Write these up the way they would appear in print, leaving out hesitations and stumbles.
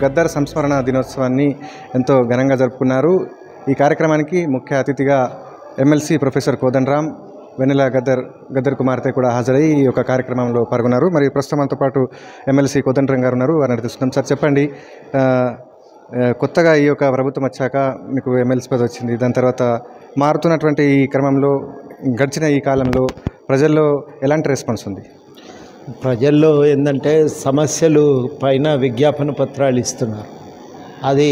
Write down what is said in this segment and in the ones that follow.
గద్దర్ సంస్మరణ దినోత్సవాన్ని ఎంతో ఘనంగా జరుపుకున్నారు. ఈ కార్యక్రమానికి ముఖ్య అతిథిగా ఎమ్మెల్సీ ప్రొఫెసర్ కోదండరాం, వెన్నెల గద్దర్ కుమార్తె కూడా హాజరై ఈ యొక్క కార్యక్రమంలో పాల్గొన్నారు. మరి ప్రస్తుతం మనతో పాటు ఎమ్మెల్సీ కోదండరాం గారు ఉన్నారు, వారిని తెలుసుకుందాం. సార్ చెప్పండి, కొత్తగా ఈ యొక్క ప్రభుత్వం వచ్చాక మీకు ఎమ్మెల్సీ పదవి వచ్చింది, దాని తర్వాత మారుతున్నటువంటి ఈ క్రమంలో గడిచిన ఈ కాలంలో ప్రజల్లో ఎలాంటి రెస్పాన్స్ ఉంది? ప్రజల్లో ఏంటంటే సమస్యలు పైన విజ్ఞాపన పత్రాలు ఇస్తున్నారు. అది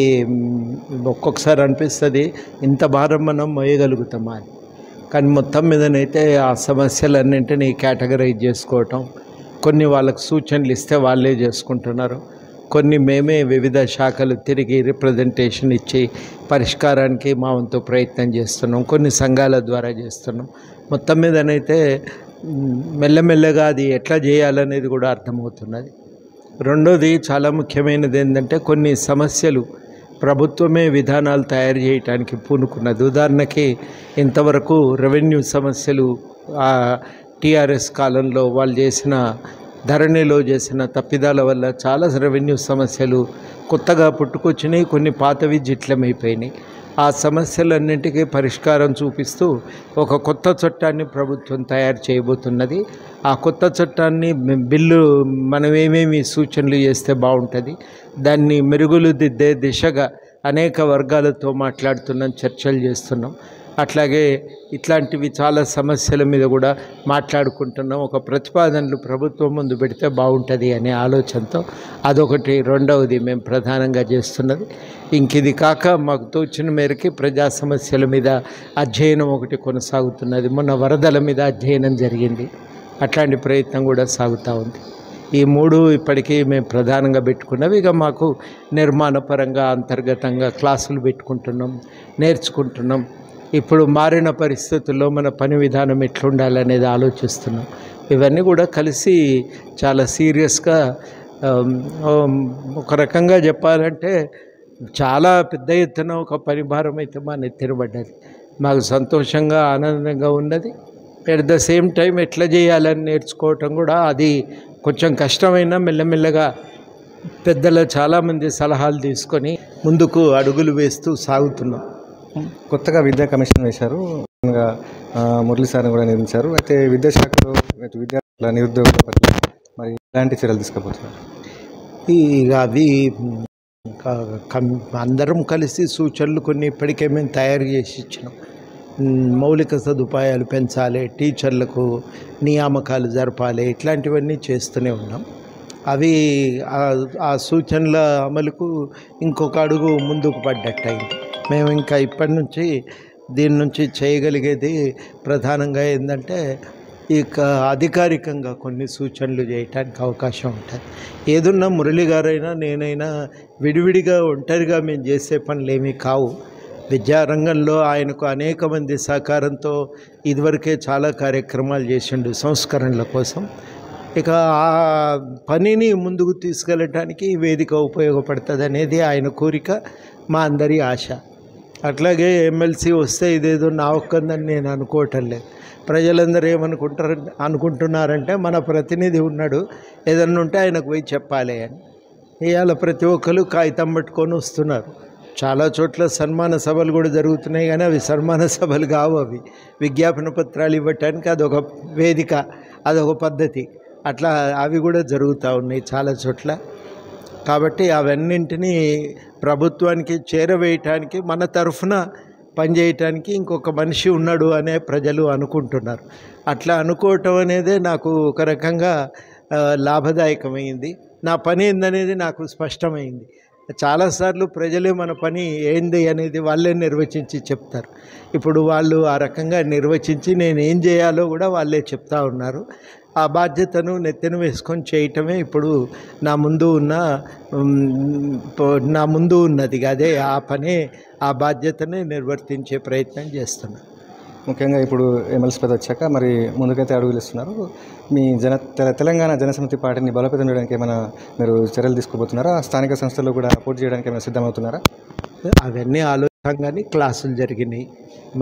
ఒక్కొక్కసారి అనిపిస్తుంది ఇంత భారం మనం మోయగలుగుతామా అని. కానీ మొత్తం మీదనైతే ఆ సమస్యలన్నింటినీ కేటగరైజ్ చేసుకోవటం, కొన్ని వాళ్ళకు సూచనలు ఇస్తే వాళ్ళే చేసుకుంటున్నారు, కొన్ని మేమే వివిధ శాఖలు తిరిగి రిప్రజెంటేషన్ ఇచ్చి పరిష్కారానికి మా వంతు ప్రయత్నం చేస్తున్నాం, కొన్ని సంఘాల ద్వారా చేస్తున్నాం. మొత్తం మీదనైతే మెల్లమెల్లగా అది ఎట్లా చేయాలనేది కూడా అర్థమవుతున్నది. రెండోది చాలా ముఖ్యమైనది ఏంటంటే కొన్ని సమస్యలు ప్రభుత్వమే విధానాలు తయారు చేయడానికి పూనుకున్నది. ఉదాహరణకి ఇంతవరకు రెవెన్యూ సమస్యలు టీఆర్ఎస్ కాలంలో వాళ్ళు చేసిన ధరణిలో చేసిన తప్పిదాల వల్ల చాలా రెవెన్యూ సమస్యలు కొత్తగా పుట్టుకొచ్చినాయి, కొన్ని పాతవి జిట్లమైపోయినాయి. ఆ సమస్యలన్నింటికీ పరిష్కారం చూపిస్తూ ఒక కొత్త చట్టాన్ని ప్రభుత్వం తయారు చేయబోతున్నది. ఆ కొత్త చట్టాన్ని బిల్లు మనం ఏమేమి సూచనలు చేస్తే బాగుంటుంది, దాన్ని మెరుగులు దిద్దే దిశగా అనేక వర్గాలతో మాట్లాడుతున్నాం, చర్చలు చేస్తున్నాం. అట్లాగే ఇట్లాంటివి చాలా సమస్యల మీద కూడా మాట్లాడుకుంటున్నాం. ఒక ప్రతిపాదనలు ప్రభుత్వం ముందు పెడితే బాగుంటుంది అనే ఆలోచనతో అదొకటి. రెండవది మేము ప్రధానంగా చేస్తున్నది ఇది కాక మాకు తోచిన మేరకి ప్రజా సమస్యల మీద అధ్యయనం ఒకటి కొనసాగుతున్నది. మొన్న వరదల మీద అధ్యయనం జరిగింది, అట్లాంటి ప్రయత్నం కూడా సాగుతూ ఉంది. ఈ మూడు ఇప్పటికీ మేము ప్రధానంగా పెట్టుకున్నవి. ఇక మాకు నిర్మాణపరంగా అంతర్గతంగా క్లాసులు పెట్టుకుంటున్నాం, నేర్చుకుంటున్నాం. ఇప్పుడు మారిన పరిస్థితుల్లో మన పని విధానం ఎట్లుండాలనేది ఆలోచిస్తున్నాం. ఇవన్నీ కూడా కలిసి చాలా సీరియస్గా, ఒక రకంగా చెప్పాలంటే చాలా పెద్ద ఎత్తున ఒక పని భారం అయితే మా నెత్తిన పడ్డది. మాకు సంతోషంగా ఆనందంగా ఉన్నది. అట్ ద సేమ్ టైం ఎట్లా చేయాలని నేర్చుకోవటం కూడా అది కొంచెం కష్టమైన మెల్లమెల్లగా పెద్దల చాలామంది సలహాలు తీసుకొని ముందుకు అడుగులు వేస్తూ సాగుతున్నాం. కొత్తగా విద్యా కమిషన్ వేశారు, మురళీ సార్ని కూడా నియమించారు. అయితే విద్యాశాఖలో విద్యార్థుల నిరుద్యోగుల పట్ల మరి ఎలాంటి చర్యలు తీసుకుపోతున్నారు? ఇక అవి అందరం కలిసి సూచనలు కొన్ని ఇప్పటికే మేము తయారు చేసి ఇచ్చినాం. మౌలిక సదుపాయాలు పెంచాలి, టీచర్లకు నియామకాలు జరపాలి, ఇట్లాంటివన్నీ చేస్తూనే ఉన్నాం. అవి ఆ సూచనల అమలుకు ఇంకొక అడుగు ముందుకు పడ్డట్టయింది. మేము ఇంకా ఇప్పటి నుంచి దీని నుంచి చేయగలిగేది ప్రధానంగా ఏంటంటే ఇక అధికారికంగా కొన్ని సూచనలు చేయటానికి అవకాశం ఉంటుంది. ఏదున్నా మురళి గారైనా నేనైనా విడివిడిగా ఒంటరిగా మేము చేసే పనులు ఏమీ కావు. విద్యారంగంలో ఆయనకు అనేక మంది సహకారంతో ఇదివరకే చాలా కార్యక్రమాలు చేసిండు సంస్కరణల కోసం. ఇక ఆ పనిని ముందుకు తీసుకెళ్ళటానికి ఈ వేదిక ఉపయోగపడుతుంది అనేది ఆయన కోరిక, మా అందరి ఆశ. అట్లాగే ఎమ్మెల్సీ వస్తే ఇదేదో నా ఒక్కందని నేను అనుకోవటం లేదు. ప్రజలందరూ అనుకుంటున్నారంటే మన ప్రతినిధి ఉన్నాడు, ఏదన్నా ఉంటే ఆయనకు పోయి చెప్పాలి అని. ఇవాళ ప్రతి ఒక్కరు కాగితం పట్టుకొని వస్తున్నారు. చాలా చోట్ల సన్మాన సభలు కూడా జరుగుతున్నాయి, కానీ అవి సన్మాన సభలు కావు, అవి విజ్ఞాపన పత్రాలు ఇవ్వటానికి అదొక వేదిక, అదొక పద్ధతి. అట్లా అవి కూడా జరుగుతూ ఉన్నాయి చాలా చోట్ల. కాబట్టి అవన్నింటినీ ప్రభుత్వానికి చేరవేయటానికి మన తరఫున పనిచేయటానికి ఇంకొక మనిషి ఉన్నాడు అనే ప్రజలు అనుకుంటున్నారు. అట్లా అనుకోవటం అనేదే నాకు ఒక రకంగా లాభదాయకమైంది. నా పని ఏందనేది నాకు స్పష్టమైంది. చాలాసార్లు ప్రజలే మన పని ఏంది అనేది వాళ్ళే నిర్వచించి చెప్తారు. ఇప్పుడు వాళ్ళు ఆ రకంగా నిర్వచించి నేను ఏం చేయాలో కూడా వాళ్ళే చెప్తా ఉన్నారు. ఆ బాధ్యతను నెత్తిన వేసుకొని చేయటమే ఇప్పుడు నా ముందు ఉన్నది. అదే ఆ పనే, ఆ బాధ్యతనే నిర్వర్తించే ప్రయత్నం చేస్తున్నాను. ముఖ్యంగా ఇప్పుడు ఎమ్మెల్సీ పదవి వచ్చాక మరి ముందుకైతే అడుగులు ఇస్తున్నారు. మీ తెలంగాణ జనసమితి పార్టీని బలోపేతం చేయడానికి ఏమైనా మీరు చర్యలు తీసుకోబోతున్నారా? స్థానిక సంస్థల్లో కూడా పోటీ చేయడానికి ఏమైనా సిద్ధమవుతున్నారా? అవన్నీ ఆలోచనగానే క్లాసులు జరిగినాయి.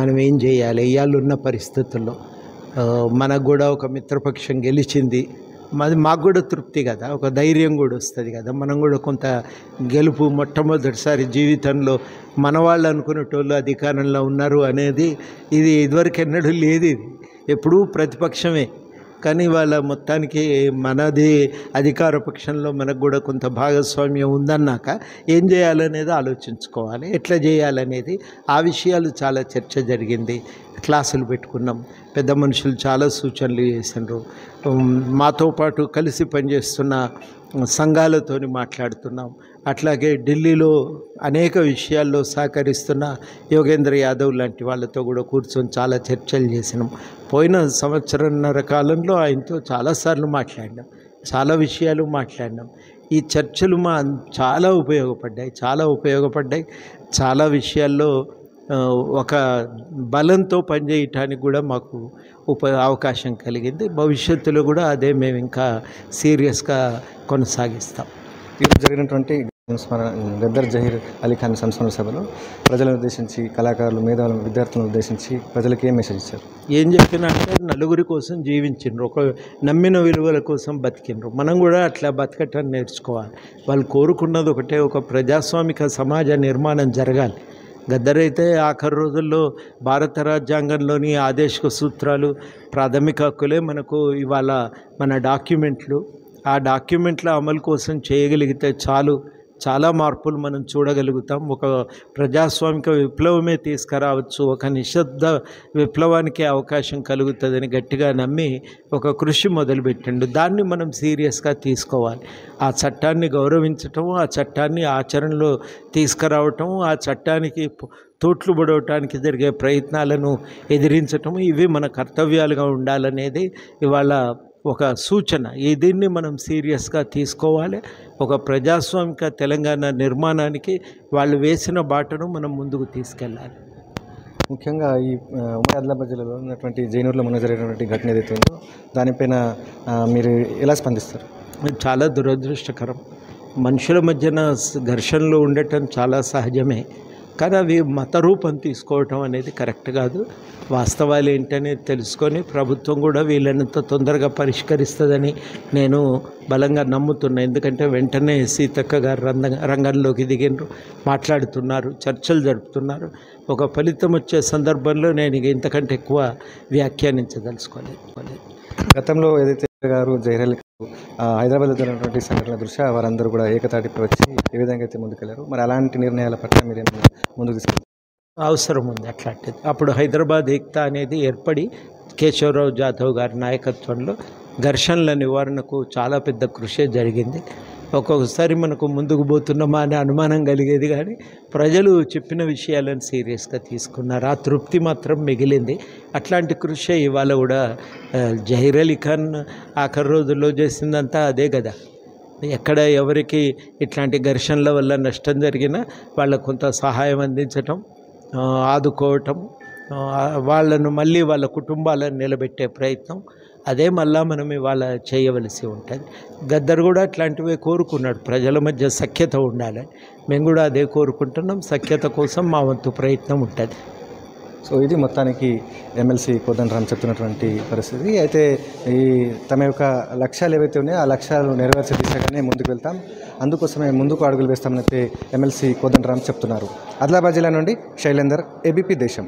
మనం ఏం చేయాలి ఇవాళ ఉన్న పరిస్థితుల్లో. మనకు కూడా ఒక మిత్రపక్షం గెలిచింది, మాది మాకు కూడా తృప్తి కదా, ఒక ధైర్యం కూడా వస్తుంది కదా. మనం కూడా కొంత గెలుపు, మొట్టమొదటిసారి జీవితంలో మన వాళ్ళు అనుకునేటోళ్ళు అధికారంలో ఉన్నారు అనేది ఇది ఇదివరకు ఎన్నడూ లేదు. ఇది ఎప్పుడూ ప్రతిపక్షమే. కానీ వాళ్ళ మొత్తానికి మనది అధికార పక్షంలో మనకు కూడా కొంత భాగస్వామ్యం ఉందన్నాక ఏం చేయాలనేది ఆలోచించుకోవాలి, ఎట్లా చేయాలనేది. ఆ విషయాలు చాలా చర్చ జరిగింది. క్లాసులు పెట్టుకున్నాం, పెద్ద మనుషులు చాలా సూచనలు చేసినారు. మాతో పాటు కలిసి పనిచేస్తున్న సంఘాలతోని మాట్లాడుతున్నాం. అట్లాగే ఢిల్లీలో అనేక విషయాల్లో సహకరిస్తున్న యోగేంద్ర యాదవ్ లాంటి వాళ్ళతో కూడా కూర్చొని చాలా చర్చలు చేసినాం. పోయిన సంవత్సరన్నర కాలంలో ఆయనతో చాలాసార్లు మాట్లాడినాం, చాలా విషయాలు మాట్లాడినాం. ఈ చర్చలు చాలా ఉపయోగపడ్డాయి. చాలా విషయాల్లో ఒక బలంతో పనిచేయటానికి కూడా మాకు అవకాశం కలిగింది. భవిష్యత్తులో కూడా అదే మేము ఇంకా సీరియస్గా కొనసాగిస్తాం. ఈరోజు జరిగినటువంటి గద్దర్ జహీర్ అలీ ఖాన్ సంస్మరణ సభలో ప్రజలను ఉద్దేశించి, కళాకారులు, మేధావులను, విద్యార్థులను ఉద్దేశించి ప్రజలకు ఏం మెసేజ్ ఇచ్చారు? ఏం చెప్పినంటే నలుగురి కోసం జీవించిండ్రు, ఒక నమ్మిన విలువల కోసం బతికిండ్రు. మనం కూడా అట్లా బతకటాన్ని నేర్చుకోవాలి. వాళ్ళు కోరుకున్నది ఒకటే, ఒక ప్రజాస్వామిక సమాజ నిర్మాణం జరగాలి. గద్దర్ అయితే ఆఖరి రోజుల్లో భారత రాజ్యాంగంలోని ఆదేశిక సూత్రాలు, ప్రాథమిక హక్కులే మనకు ఇవాళ మన డాక్యుమెంట్లు. ఆ డాక్యుమెంట్ల అమలు కోసం చేయగలిగితే చాలు, చాలా మార్పులు మనం చూడగలుగుతాం. ఒక ప్రజాస్వామిక విప్లవమే తీసుకురావచ్చు, ఒక నిశ్శబ్ద విప్లవానికి అవకాశం కలుగుతుందని గట్టిగా నమ్మి ఒక కృషి మొదలుపెట్టిండు. దాన్ని మనం సీరియస్గా తీసుకోవాలి. ఆ చట్టాన్ని గౌరవించటం, ఆ చట్టాన్ని ఆచరణలో తీసుకురావటం, ఆ చట్టానికి తోట్లు పడవటానికి జరిగే ప్రయత్నాలను ఎదిరించటం, ఇవి మన కర్తవ్యాలుగా ఉండాలనేది ఇవాళ ఒక సూచన. దీన్ని మనం సీరియస్గా తీసుకోవాలి. ఒక ప్రజాస్వామిక తెలంగాణ నిర్మాణానికి వాళ్ళు వేసిన బాటను మనం ముందుకు తీసుకెళ్ళాలి. ముఖ్యంగా ఈ ఉమ్మడి ఆదిలాబాద్ జిల్లాలో ఉన్నటువంటి జైనూరులో మొన్న జరిగినటువంటి ఘటన ఏదైతే ఉందో దానిపైన మీరు ఎలా స్పందిస్తారు? చాలా దురదృష్టకరం. మనుషుల మధ్యన ఘర్షణలు ఉండటం చాలా సహజమే, కానీ అవి మత రూపం తీసుకోవటం అనేది కరెక్ట్ కాదు. వాస్తవాలు ఏంటనేది తెలుసుకొని ప్రభుత్వం కూడా వీళ్ళనంత తొందరగా పరిష్కరిస్తుందని నేను బలంగా నమ్ముతున్నా. ఎందుకంటే వెంటనే సీతక్క గారు రంగంలోకి దిగినారు, మాట్లాడుతున్నారు, చర్చలు జరుపుతున్నారు. ఒక ఫలితం వచ్చే సందర్భంలో నేను ఇంతకంటే ఎక్కువ వ్యాఖ్యానించదలుచుకోలేదు. గతంలో ఏదైతే గారు జహీర్ అలీ హైదరాబాద్లో జరిగినటువంటి సంఘటనల దృష్ట్యా వారందరూ కూడా ఏకతాటిపై వచ్చి ఏ విధంగా అయితే ముందుకెళ్లారు, మరి అలాంటి నిర్ణయాల పట్ల మీరు ముందుకు తీసుకెళ్తారు? అవసరం ఉంది అట్లాంటిది. అప్పుడు హైదరాబాద్ ఏక్తా అనేది ఏర్పడి కేశవరావు జాదవ్ గారి నాయకత్వంలో ఘర్షణల నివారణకు చాలా పెద్ద కృషి జరిగింది. ఒక్కొక్కసారి మనకు ముందుకు పోతున్నామా అనే అనుమానం కలిగేది, కానీ ప్రజలు చెప్పిన విషయాలను సీరియస్గా తీసుకున్నారు. ఆ తృప్తి మాత్రం మిగిలింది. అట్లాంటి కృషి ఇవాళ కూడా జహీర్ అలీ ఖాన్ ఆఖరి రోజుల్లో చేసిందంతా అదే కదా. ఎక్కడ ఎవరికి ఇట్లాంటి ఘర్షణల వల్ల నష్టం జరిగినా వాళ్ళకు కొంత సహాయం అందించటం, ఆదుకోవటం, వాళ్ళను మళ్ళీ వాళ్ళ కుటుంబాలను నిలబెట్టే ప్రయత్నం, అదే మళ్ళా మనం ఇవాళ చేయవలసి ఉంటుంది. గద్దర్ కూడా అట్లాంటివే కోరుకున్నాడు, ప్రజల మధ్య సఖ్యత ఉండాలని. మేము కూడా అదే కోరుకుంటున్నాం. సఖ్యత కోసం మా వంతు ప్రయత్నం ఉంటుంది. సో ఇది మొత్తానికి ఎమ్మెల్సీ కోదండరామ్ చెప్తున్నటువంటి పరిస్థితి. అయితే ఈ తమ యొక్క లక్ష్యాలు ఏవైతే ఉన్నాయో ఆ లక్ష్యాలు నెరవేర్చే దిశగానే ముందుకు వెళ్తాం, అందుకోసమే ముందుకు అడుగులు వేస్తామని అయితే ఎమ్మెల్సీ కోదండరామ్ చెప్తున్నారు. ఆదిలాబాద్ జిల్లా నుండి శైలేందర్, ఏబీపీ దేశం.